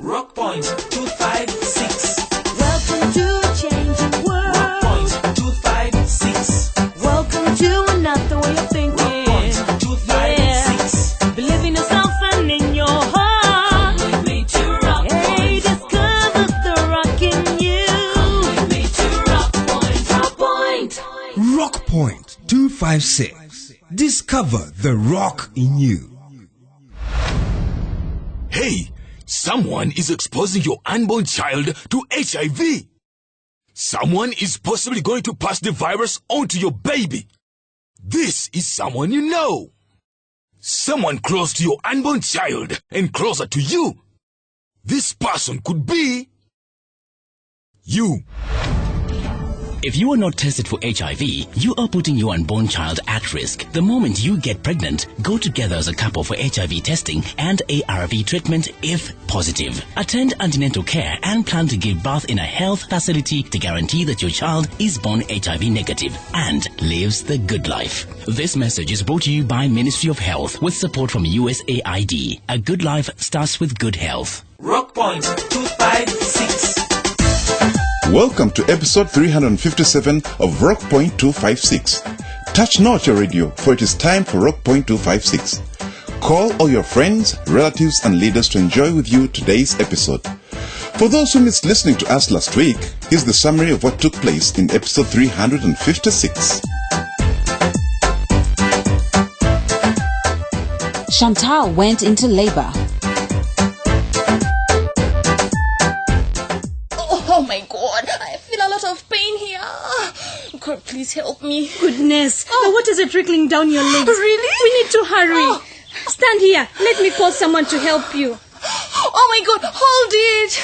Rock Point 256. Welcome to a changing world. Rock Point 256. Welcome to another way of thinking. Rock Point 256. Yeah. Believe in yourself and in your heart. We made you Rock Hey, Point. discover the rock in you. We made you Rock Point. Rock Point. Rock Point 256. Discover the rock in you. Hey, someone is exposing your unborn child to HIV. Someone is possibly going to pass the virus on to your baby. This is someone you know. Someone close to your unborn child and closer to you. This person could be you. If you are not tested for HIV, you are putting your unborn child at risk. The moment you get pregnant, go together as a couple for HIV testing and ARV treatment if positive. Attend antenatal care and plan to give birth in a health facility to guarantee that your child is born HIV negative and lives the good life. This message is brought to you by Ministry of Health with support from USAID. A good life starts with good health. Rock Point 256. Welcome to episode 357 of Rock Point 256. Touch not your radio, for it is time for Rock Point 256. Call all your friends, relatives, and leaders to enjoy with you today's episode. For those who missed listening to us last week, here's the summary of what took place in episode 356. Chantal went into labor. Oh my God, I feel a lot of pain here. God, please help me. Goodness, the water's trickling down your legs. Really? We need to hurry. Stand here. Let me call someone to help you. Oh my God, hold it.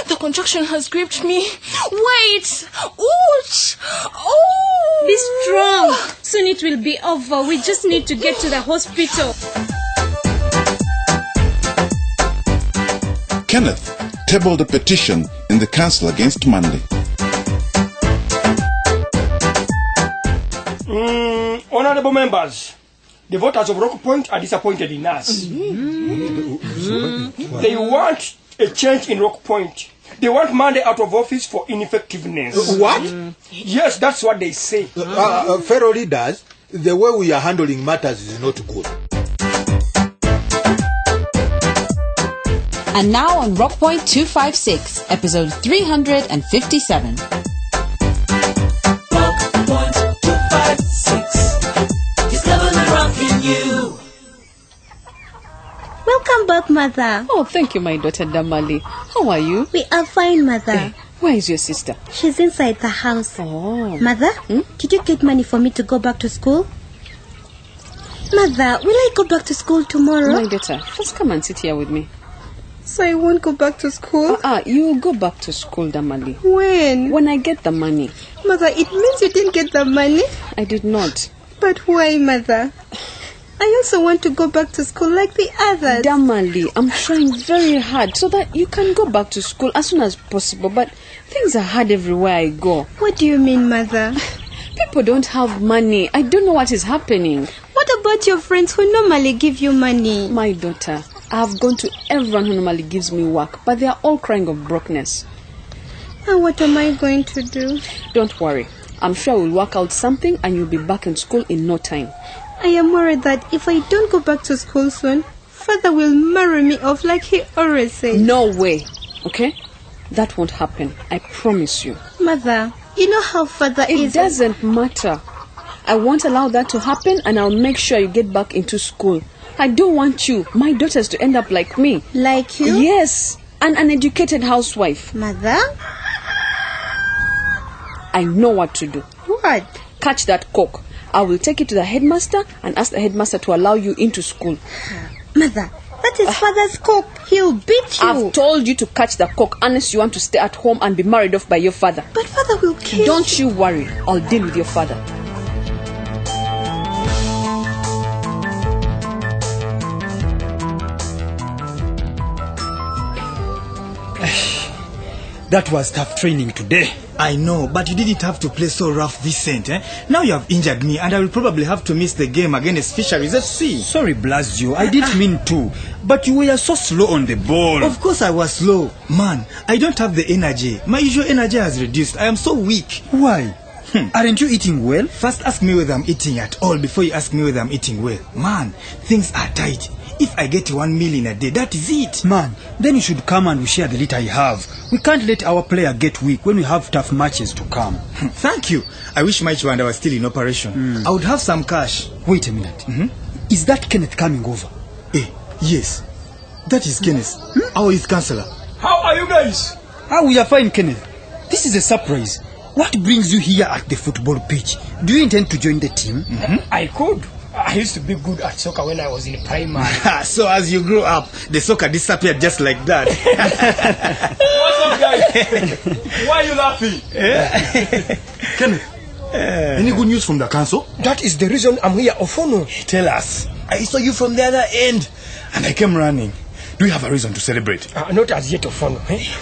The contraction has gripped me. Wait. Ouch. Oh. Be strong. Soon it will be over. We just need to get to the hospital. Kenneth tabled a petition in the council against Monday. Honorable members, the voters of Rock Point are disappointed in us. They want a change in Rock Point. They want Monday out of office for ineffectiveness. What? Yes, that's what they say. Fellow leaders, the way we are handling matters is not good. And now on Rock Point 256, episode 357. Rock Point 256. Discover the rock in you. Welcome back, Mother. Oh, thank you, my daughter Damali. How are you? We are fine, Mother. Where is your sister? She's inside the house. Oh. Mother, did you get money for me to go back to school? Mother, will I go back to school tomorrow? My daughter, just come and sit here with me. So I won't go back to school? You will go back to school, Damali. When? When I get the money. Mother, it means you didn't get the money? I did not. But why, Mother? I also want to go back to school like the others. Damali, I'm trying very hard so that you can go back to school as soon as possible. But things are hard everywhere I go. What do you mean, Mother? People don't have money. I don't know what is happening. What about your friends who normally give you money? My daughter, I have gone to everyone who normally gives me work, but they are all crying of brokenness. And what am I going to do? Don't worry. I'm sure we'll work out something and you'll be back in school in no time. I am worried that if I don't go back to school soon, Father will marry me off like he always says. No way, okay? That won't happen. I promise you. Mother, you know how Father is... It doesn't matter. I won't allow that to happen and I'll make sure you get back into school. I don't want you, my daughters, to end up like me. Like you? Yes, an uneducated housewife. Mother? I know what to do. What? Catch that coke. I will take it to the headmaster and ask the headmaster to allow you into school. Mother, that is Father's coke. He'll beat you. I've told you to catch the coke unless you want to stay at home and be married off by your father. But Father will kill you. Don't you worry. I'll deal with your father. That was tough training today. I know, but you didn't have to play so rough, Vincent. Now you have injured me, and I will probably have to miss the game against Fisheries FC. Sorry, Blasio. I didn't mean to. But you were so slow on the ball. Of course I was slow. Man, I don't have the energy. My usual energy has reduced. I am so weak. Why? Aren't you eating well? First ask me whether I'm eating at all before you ask me whether I'm eating well. Man, things are tight. If I get 1 meal in a day, that is it. Man, then you should come and we share the little I have. We can't let our player get weak when we have tough matches to come. Thank you. I wish my Chwanda was still in operation. I would have some cash. Wait a minute. Is that Kenneth coming over? Yes. That is Kenneth. Our youth councillor. How are you guys? We are fine, Kenneth. This is a surprise. What brings you here at the football pitch? Do you intend to join the team? I could. I used to be good at soccer when I was in primary. So as you grew up, the soccer disappeared just like that. What's up, guys? Why are you laughing? Kenneth, any good news from the council? That is the reason I'm here, Ofono. Tell us. I saw you from the other end, and I came running. Do you have a reason to celebrate? Not as yet, Ofono.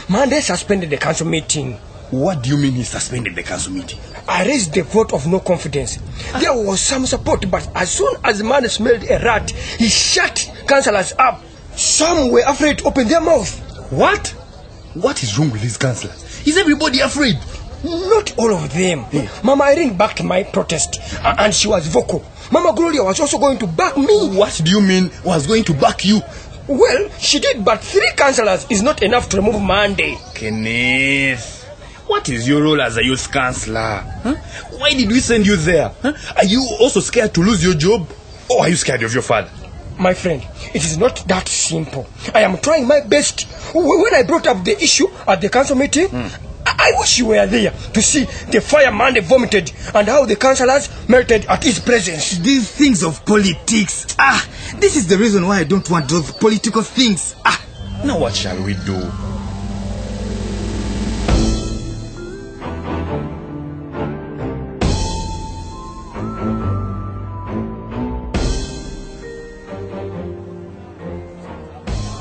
Monday suspended the council meeting. What do you mean he suspended the council meeting? I raised the vote of no confidence. There was some support, but as soon as the man smelled a rat, he shut councillors up. Some were afraid to open their mouth. What? What is wrong with these councillors? Is everybody afraid? Not all of them. Mama Irene backed my protest, and she was vocal. Mama Gloria was also going to back me. What do you mean was going to back you? Well, she did, but 3 councillors is not enough to remove Monday. Kenneth, what is your role as a youth councillor? Why did we send you there? Are you also scared to lose your job? Or are you scared of your father? My friend, it is not that simple. I am trying my best. When I brought up the issue at the council meeting, I wish you were there to see the fire Monday vomited and how the councillors melted at his presence. These things of politics. This is the reason why I don't want those political things. Now what shall we do?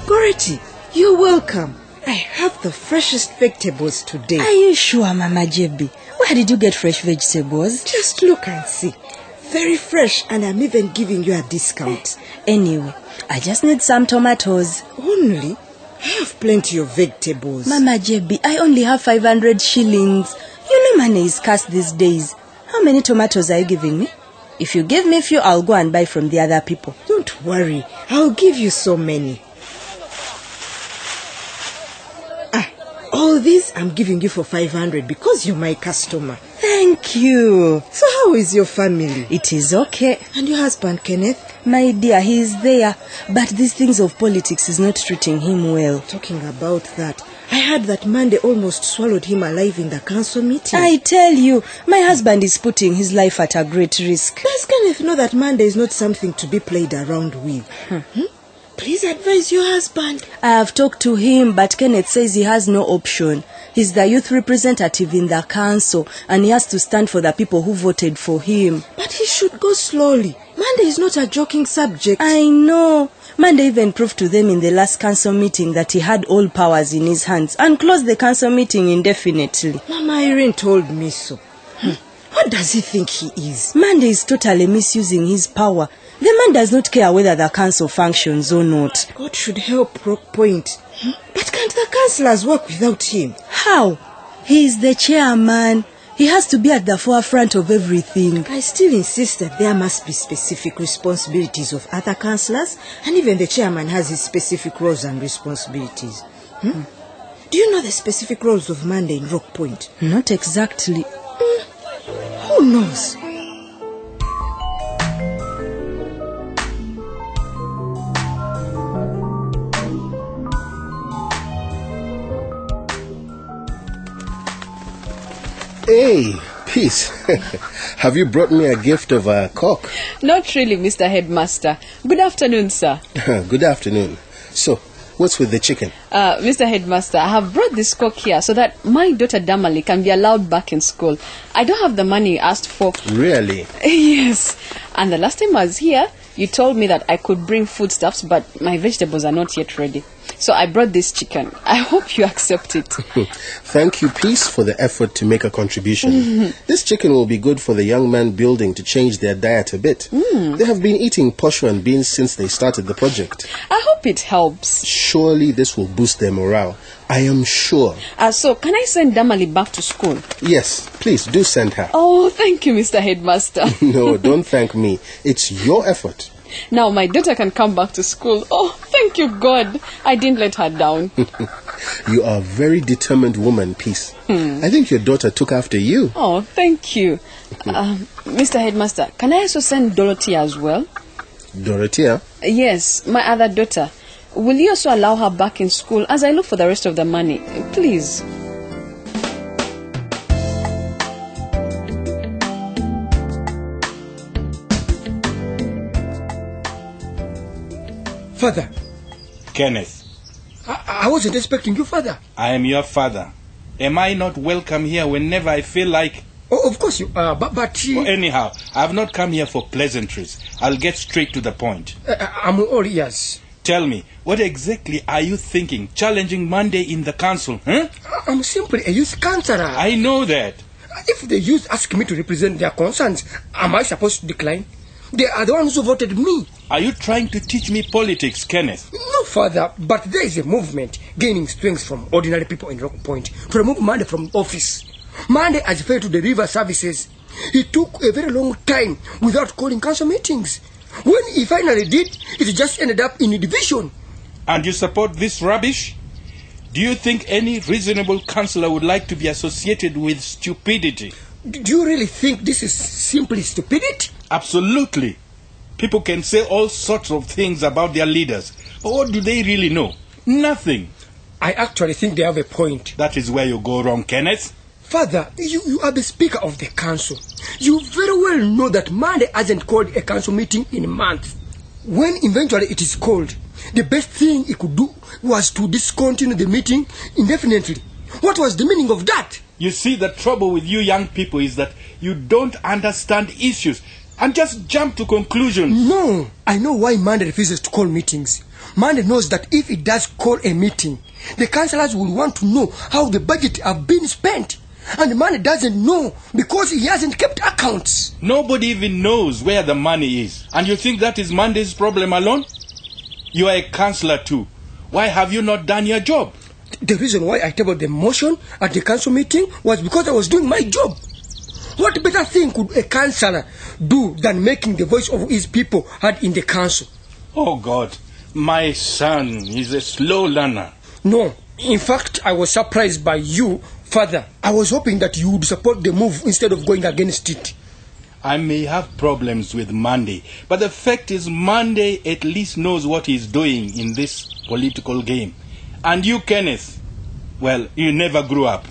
Gority, you're welcome. I have the freshest vegetables today. Are you sure, Mama JB? Where did you get fresh vegetables? Just look and see. Very fresh, and I'm even giving you a discount. Anyway, I just need some tomatoes. Only? I have plenty of vegetables. Mama JB, I only have 500 shillings. You know money is scarce these days. How many tomatoes are you giving me? If you give me few, I'll go and buy from the other people. Don't worry. I'll give you so many. All these I'm giving you for 500 because you're my customer. Thank you. So how is your family? It is okay. And your husband, Kenneth? My dear, he is there. But these things of politics is not treating him well. Talking about that, I heard that Monday almost swallowed him alive in the council meeting. I tell you, my husband is putting his life at a great risk. Does Kenneth know that Monday is not something to be played around with? Please advise your husband. I have talked to him, but Kenneth says he has no option. He's the youth representative in the council, and he has to stand for the people who voted for him. But he should go slowly. Monday is not a joking subject. I know. Monday even proved to them in the last council meeting that he had all powers in his hands and closed the council meeting indefinitely. Mama Irene told me so. What does he think he is? Monday is totally misusing his power. The man does not care whether the council functions or not. God should help Rock Point. But can't the councillors work without him? How? He is the chairman. He has to be at the forefront of everything. I still insist that there must be specific responsibilities of other councillors, and even the chairman has his specific roles and responsibilities. Do you know the specific roles of Monday in Rock Point? Not exactly. Who knows? Hey, Peace. Have you brought me a gift of a cock? Not really, Mr. Headmaster. Good afternoon, sir. Good afternoon. So, what's with the chicken? Mr. Headmaster, I have brought this cock here so that my daughter Damali can be allowed back in school. I don't have the money you asked for. Really? Yes. And the last time I was here, you told me that I could bring foodstuffs, but my vegetables are not yet ready. So I brought this chicken. I hope you accept it. Thank you, Peace, for the effort to make a contribution. This chicken will be good for the young man building to change their diet a bit. They have been eating posho and beans since they started the project. I hope it helps. Surely this will boost their morale. I am sure. So can I send Damali back to school? Yes, please do send her. Oh, thank you, Mr. Headmaster. No, don't thank me. It's your effort. Now my daughter can come back to school. Oh, thank you, God. I didn't let her down. You are a very determined woman, Peace. I think your daughter took after you. Oh, thank you. Mr. Headmaster, can I also send Dorothea as well? Dorothea? Yes, my other daughter. Will you also allow her back in school as I look for the rest of the money? Please. Father. Kenneth. I wasn't expecting you, Father. I am your father. Am I not welcome here whenever I feel like? Oh, of course you are, but... Oh, anyhow, I have not come here for pleasantries. I'll get straight to the point. I'm all ears. Tell me, what exactly are you thinking, challenging Monday in the council, huh? I'm simply a youth councillor. I know that. If the youth ask me to represent their concerns, am I supposed to decline? They are the ones who voted me. Are you trying to teach me politics, Kenneth? No, Father, but there is a movement gaining strength from ordinary people in Rock Point to remove Monday from office. Monday has failed to deliver services. He took a very long time without calling council meetings. When he finally did, it just ended up in a division. And you support this rubbish? Do you think any reasonable councillor would like to be associated with stupidity? Do you really think this is simply stupidity? Absolutely. People can say all sorts of things about their leaders. But what do they really know? Nothing. I actually think they have a point. That is where you go wrong, Kenneth. Father, you are the Speaker of the Council. You very well know that Monday hasn't called a council meeting in a month. When eventually it is called, the best thing he could do was to discontinue the meeting indefinitely. What was the meaning of that? You see, the trouble with you young people is that you don't understand issues and just jump to conclusions. No, I know why Monday refuses to call meetings. Monday knows that if it does call a meeting, the councillors will want to know how the budget have been spent. And Monday doesn't know because he hasn't kept accounts. Nobody even knows where the money is. And you think that is Monday's problem alone? You are a councillor too. Why have you not done your job? The reason why I tabled the motion at the council meeting was because I was doing my job. What better thing could a councillor do than making the voice of his people heard in the council? Oh God, my son is a slow learner. No, in fact, I was surprised by you, Father. I was hoping that you would support the move instead of going against it. I may have problems with Monday, but the fact is Monday at least knows what he's doing in this political game. And you, Kenneth, well, you never grew up.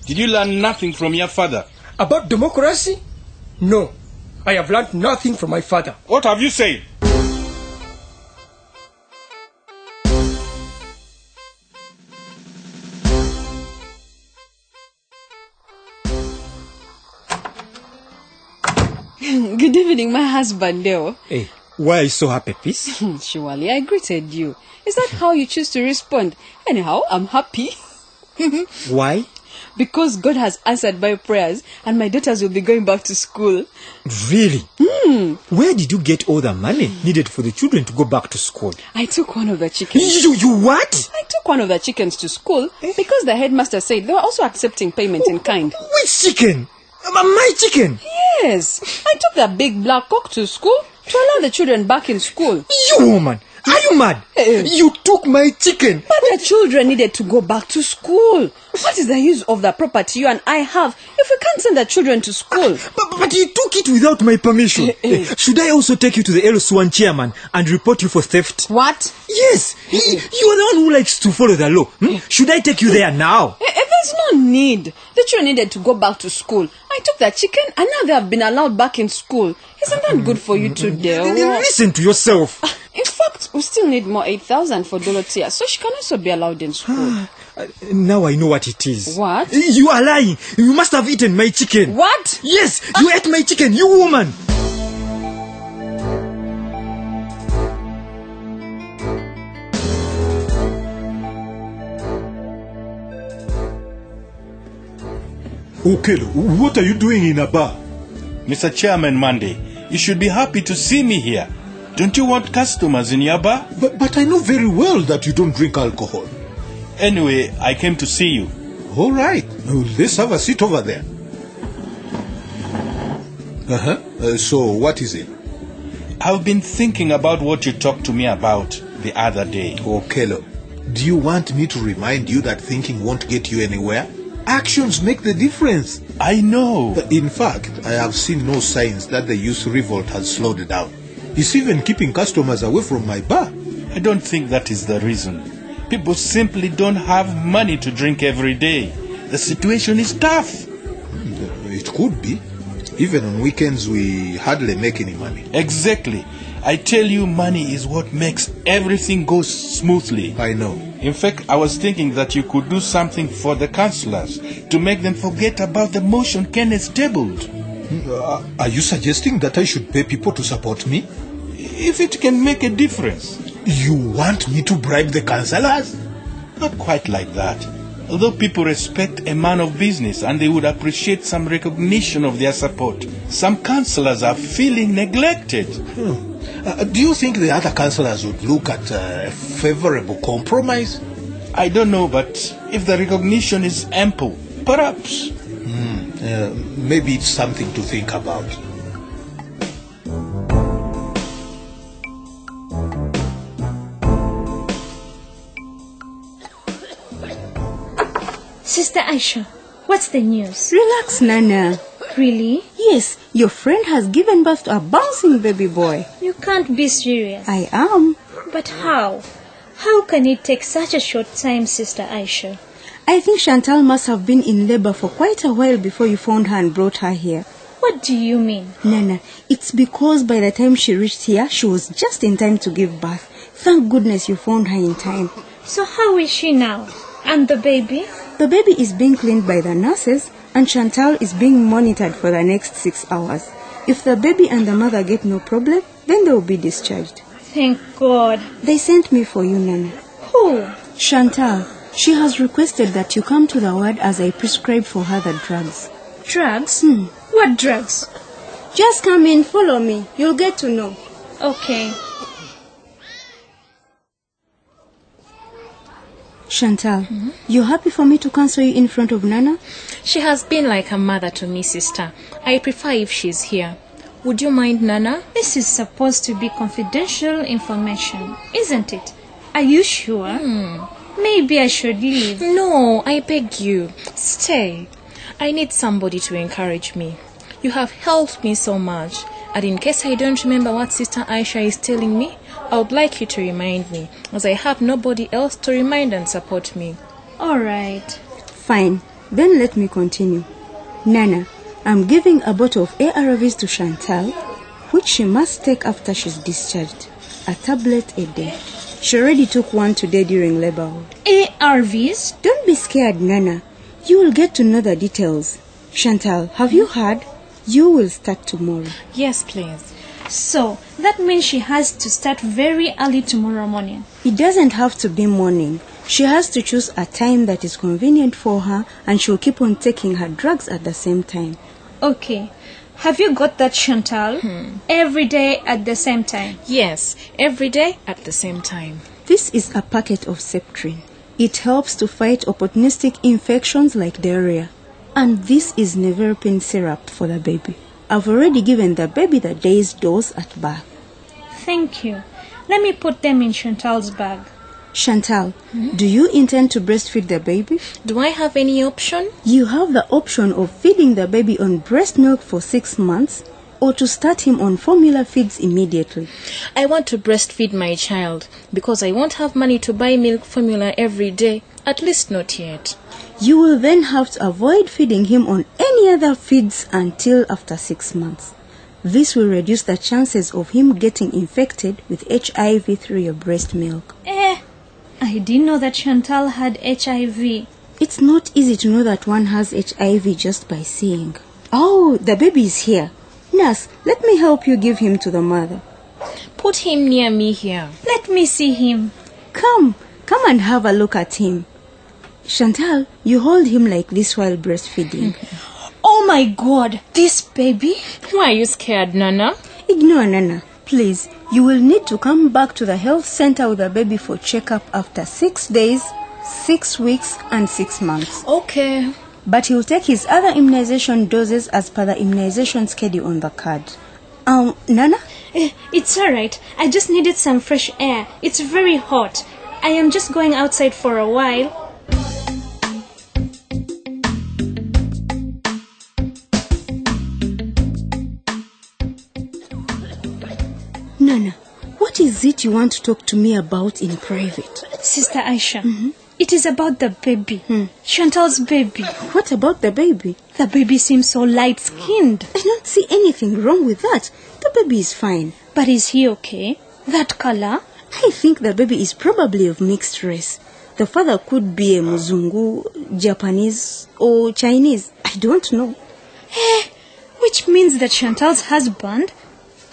Did you learn nothing from your father? About democracy? No, I have learned nothing from my father. What have you said? Good evening, my husband, Deo. Hey, why are you so happy, Peace? Surely, I greeted you. Is that how you choose to respond? Anyhow, I'm happy. Why? Because God has answered my prayers and my daughters will be going back to school. Really? Where did you get all the money needed for the children to go back to school? I took one of the chickens. You what? I took one of the chickens to school because the headmaster said they were also accepting payment in kind. Which chicken? My chicken? Yes. I took the big black cock to school to allow the children back in school. You woman! Are you mad? You took my chicken. But the children needed to go back to school. What is the use of the property you and I have if we can't send the children to school? But you took it without my permission. Should I also take you to the L1 chairman and report you for theft? What? Yes. You are the one who likes to follow the law. Should I take you there now? There's no need. The children needed to go back to school. I took the chicken and now they have been allowed back in school. Isn't that good for you today? Listen to yourself. In fact, we still need more 8,000 for Dorothea, so she can also be allowed in school. Now I know what it is. What? You are lying. You must have eaten my chicken. What? Yes, you ate my chicken, you woman. Okello, what are you doing in a bar? Mr. Chairman Monday, you should be happy to see me here. Don't you want customers in your bar? But I know very well that you don't drink alcohol. Anyway, I came to see you. All right. Let's have a seat over there. So, what is it? I've been thinking about what you talked to me about the other day. Okello, do you want me to remind you that thinking won't get you anywhere? Actions make the difference. I know. In fact, I have seen no signs that the youth revolt has slowed down. It's even keeping customers away from my bar. I don't think that is the reason. People simply don't have money to drink every day. The situation is tough. It could be. Even on weekends, we hardly make any money. Exactly. I tell you, money is what makes everything go smoothly. I know. In fact, I was thinking that you could do something for the councilors to make them forget about the motion Kenneth tabled. Are you suggesting that I should pay people to support me? If it can make a difference. You want me to bribe the councilors? Not quite like that. Although people respect a man of business and they would appreciate some recognition of their support, some councillors are feeling neglected. Do you think the other councillors would look at a favorable compromise? I don't know, but if the recognition is ample, perhaps. Maybe it's something to think about. Sister Aisha, what's the news? Relax, Nana. Really? Yes, your friend has given birth to a bouncing baby boy. You can't be serious. I am. But how? How can it take such a short time, Sister Aisha? I think Chantal must have been in labor for quite a while before you found her and brought her here. What do you mean? Nana, it's because by the time she reached here, she was just in time to give birth. Thank goodness you found her in time. So how is she now? And the baby? The baby is being cleaned by the nurses, and Chantal is being monitored for the next 6 hours. If the baby and the mother get no problem, then they will be discharged. Thank God. They sent me for you, Nana. Who? Chantal. She has requested that you come to the ward as I prescribe for her the drugs. Drugs? What drugs? Just come in, follow me. You'll get to know. Okay. Chantal, you happy for me to cancel you in front of Nana? She has been like a mother to me, sister. I prefer if she's here. Would you mind, Nana? This is supposed to be confidential information, isn't it? Are you sure? Maybe I should leave. No, I beg you. Stay. I need somebody to encourage me. You have helped me so much. And in case I don't remember what Sister Aisha is telling me, I would like you to remind me, as I have nobody else to remind and support me. All right. Fine. Then let me continue. Nana, I'm giving a bottle of ARVs to Chantal, which she must take after she's discharged. A tablet a day. She already took one today during labor ward. ARVs? Don't be scared, Nana. You will get to know the details. Chantal, have you heard? You will start tomorrow. Yes, please. So, that means she has to start very early tomorrow morning. It doesn't have to be morning. She has to choose a time that is convenient for her, and she'll keep on taking her drugs at the same time. Okay. Have you got that, Chantal? Every day at the same time? Yes, every day at the same time. This is a packet of Septrin. It helps to fight opportunistic infections like diarrhea. And this is nevirapine syrup for the baby. I've already given the baby the day's dose at birth. Thank you. Let me put them in Chantal's bag. Chantal, do you intend to breastfeed the baby? Do I have any option? You have the option of feeding the baby on breast milk for 6 months, or to start him on formula feeds immediately. I want to breastfeed my child because I won't have money to buy milk formula every day, at least not yet. You will then have to avoid feeding him on any other feeds until after 6 months. This will reduce the chances of him getting infected with HIV through your breast milk. I didn't know that Chantal had HIV. It's not easy to know that one has HIV just by seeing. Oh, the baby is here. Nurse, let me help you give him to the mother. Put him near me here. Let me see him. Come and have a look at him. Chantal, you hold him like this while breastfeeding. Oh my God, this baby? Why are you scared, Nana? Ignore Nana, please. You will need to come back to the health center with the baby for checkup after 6 days, 6 weeks, and 6 months. Okay. But he will take his other immunization doses as per the immunization schedule on the card. Nana? It's alright. I just needed some fresh air. It's very hot. I am just going outside for a while. Nana, what is it you want to talk to me about in private? Sister Aisha, it is about the baby. Chantal's baby. What about the baby? The baby seems so light-skinned. I don't see anything wrong with that. The baby is fine. But is he okay? That color? I think the baby is probably of mixed race. The father could be a Muzungu, Japanese, or Chinese. I don't know. Which means that Chantal's husband,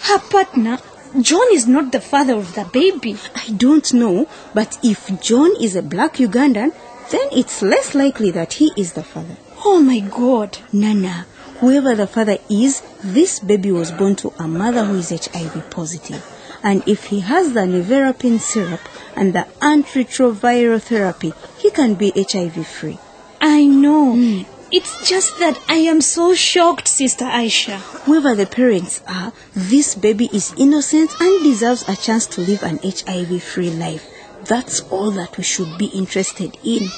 her partner, John is not the father of the baby. I don't know, but if John is a black Ugandan, then it's less likely that he is the father. Oh my God. Nana, whoever the father is, this baby was born to a mother who is HIV positive. And if he has the nevirapine syrup and the antiretroviral therapy, he can be HIV free. I know. It's just that I am so shocked, Sister Aisha. Whoever the parents are, this baby is innocent and deserves a chance to live an HIV-free life. That's all that we should be interested in.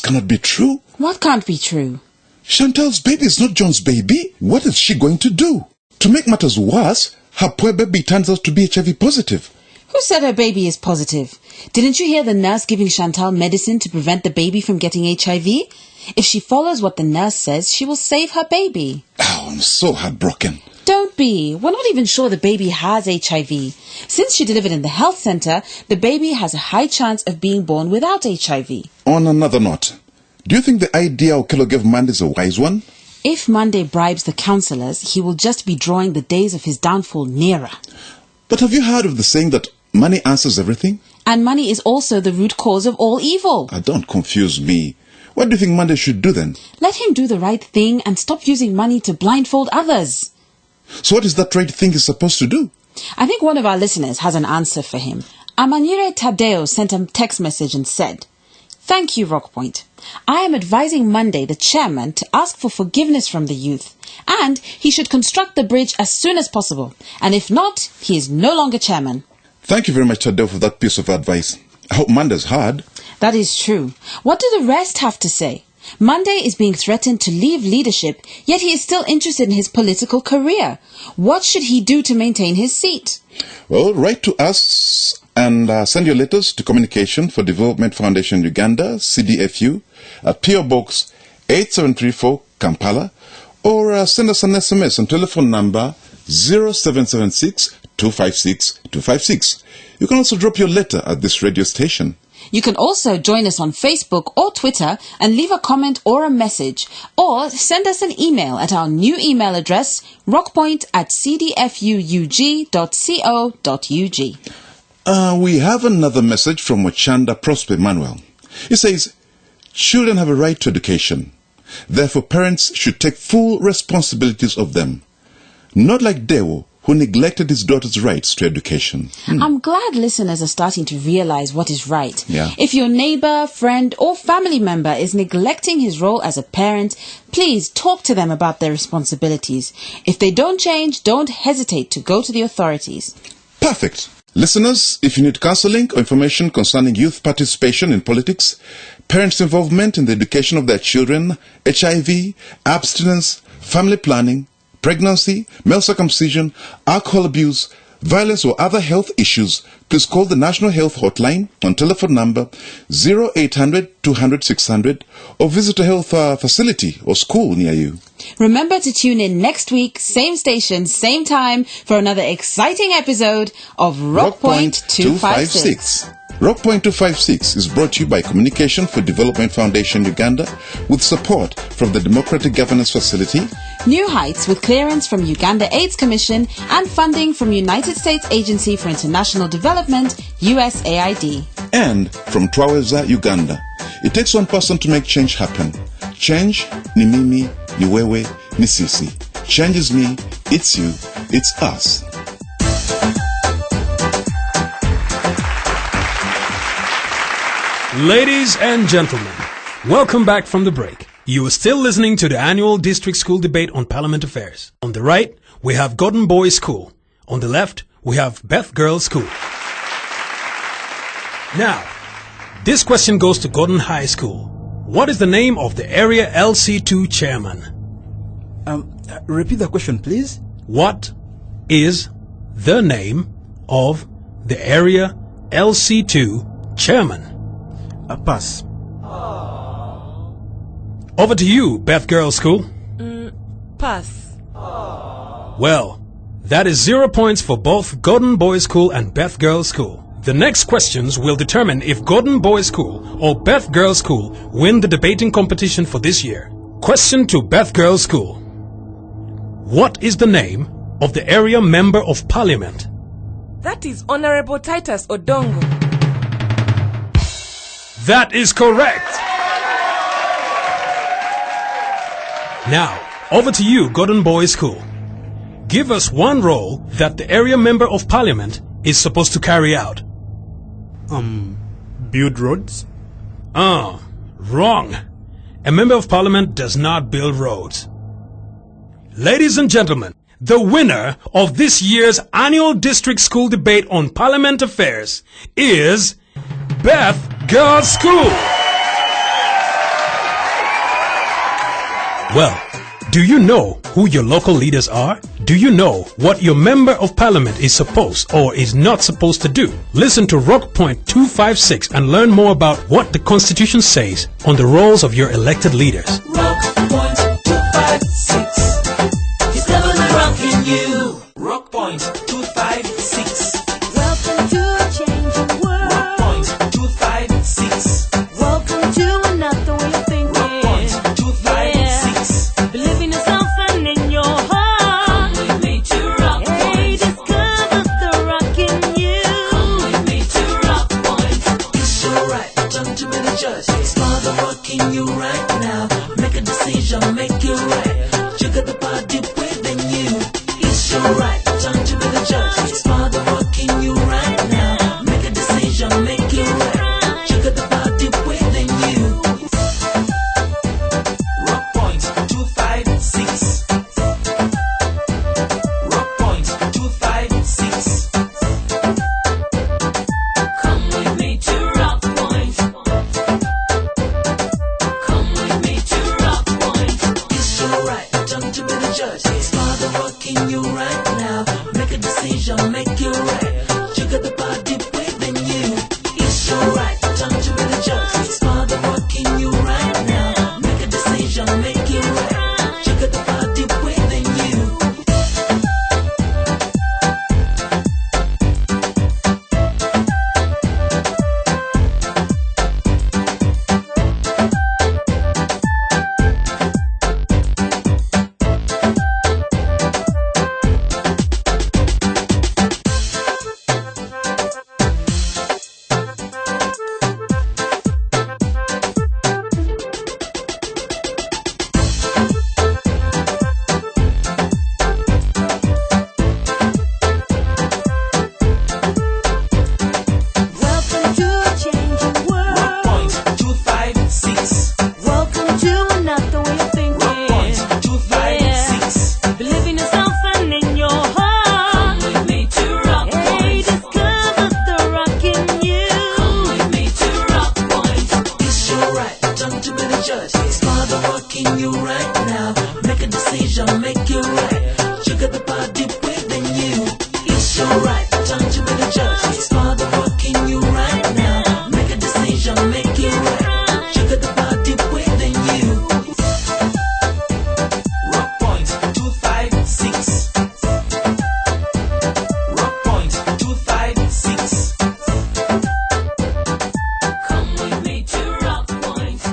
Cannot be true. What can't be true? Chantal's baby is not John's baby. What is she going to do? To make matters worse, her poor baby turns out to be HIV positive. Who said her baby is positive? Didn't you hear the nurse giving Chantal medicine to prevent the baby from getting HIV? If she follows what the nurse says, she will save her baby. Oh, I'm so heartbroken. Don't be. We're not even sure the baby has HIV. Since she delivered in the health center, the baby has a high chance of being born without HIV. On another note, do you think the idea Okello gave Monday is a wise one? If Monday bribes the councilors, he will just be drawing the days of his downfall nearer. But have you heard of the saying that money answers everything? And money is also the root cause of all evil. Don't confuse me. What do you think Monday should do then? Let him do the right thing and stop using money to blindfold others. So what is that right thing he's supposed to do? I think one of our listeners has an answer for him. Amanire Tadeo sent a text message and said, "Thank you, Rockpoint. I am advising Monday, the chairman, to ask for forgiveness from the youth, and he should construct the bridge as soon as possible. And if not, he is no longer chairman." Thank you very much, Tadeo, for that piece of advice. I hope Monday's hard. That is true. What do the rest have to say? Monday is being threatened to leave leadership, yet he is still interested in his political career. What should he do to maintain his seat? Well, write to us and send your letters to Communication for Development Foundation Uganda, CDFU, at PO Box 8734, Kampala, or send us an SMS on telephone number 0776 256 256. You can also drop your letter at this radio station. You can also join us on Facebook or Twitter and leave a comment or a message, or send us an email at our new email address, rockpoint@cdfuug.co.ug. We have another message from Wachanda Prosper Manuel. He says, children have a right to education. Therefore, parents should take full responsibilities of them. Not like Dewo, who neglected his daughter's rights to education. I'm glad listeners are starting to realize what is right. Yeah. If your neighbor, friend, or family member is neglecting his role as a parent, please talk to them about their responsibilities. If they don't change, don't hesitate to go to the authorities. Perfect. Listeners, if you need counseling or information concerning youth participation in politics, parents' involvement in the education of their children, HIV, abstinence, family planning, pregnancy, male circumcision, alcohol abuse, violence or other health issues, please call the National Health Hotline on telephone number 0800 200 600 or visit a health facility or school near you. Remember to tune in next week, same station, same time, for another exciting episode of Rock Point 256. Rock Point 256 is brought to you by Communication for Development Foundation Uganda with support from the Democratic Governance Facility, New Heights with clearance from Uganda AIDS Commission and funding from United States Agency for International Development, USAID. and from Twaweza, Uganda. It takes one person to make change happen. Change ni mimi, ni wewe, ni sisi. Change is me, it's you, it's us. Ladies and gentlemen, welcome back from the break. You are still listening to the annual district school debate on parliament affairs. On the right, we have Gordon Boys School. On the left, we have Beth Girls School. Now, this question goes to Gordon High School. What is the name of the area LC2 chairman? Repeat the question, please. What is the name of the area LC2 chairman? A pass. Over to you, Beth Girls School. Pass. Well, that is 0 points for both Gordon Boys School and Beth Girls School. The next questions will determine if Gordon Boys School or Beth Girls School win the debating competition for this year. Question to Beth Girls School. What is the name of the area member of parliament? That is Honorable Titus Odongo. That is correct. Now, over to you, Gordon Boys School. Give us one role that the area member of parliament is supposed to carry out. Build roads? Wrong. A member of parliament does not build roads. Ladies and gentlemen, the winner of this year's annual district school debate on parliament affairs is Beth Girls School. Well, do you know who your local leaders are? Do you know what your member of parliament is supposed or is not supposed to do? Listen to Rock Point 256 and learn more about what the Constitution says on the roles of your elected leaders. Rock Point 256. He's cleverly rocking you. Rock Point 256. Welcome to a changing world. Rock Point 256. Welcome to another way of thinking. Rock Point 256. Believe in yourself and in your heart. Come with me to Rock Point. Hey, discover the rock in you. Come with me to Rock Point. It's your right, time to be the judge. Start the rocking you right now. Make a decision, make it right. You got the body within you. It's your right, time to be the judge. Start the rocking you right now. Make a decision, make it right. You got the body within you. Rock Point 256. Rock Point 256. Come with me to Rock Point. Come with me to Rock Point. It's your right, time to be the judge. Start the rocking you right now. Make a decision, make it right. You got the body within you. It's your right, time to be the judge. Start the rocking you right now. Make a decision, make it right. You got the body within you. Welcome to a changing world. Rock Point 256. Welcome to another way of thinking. Rock Point 256. Believe in yourself and in your heart. Come with me to Rock Point. Hey, discover the rock in you. Come with me to Rock Point. It's your right, time to be the judge. Start the rocking you right now. Make a decision, make it right. You got the body within you. It's your right, time to be the judge. Start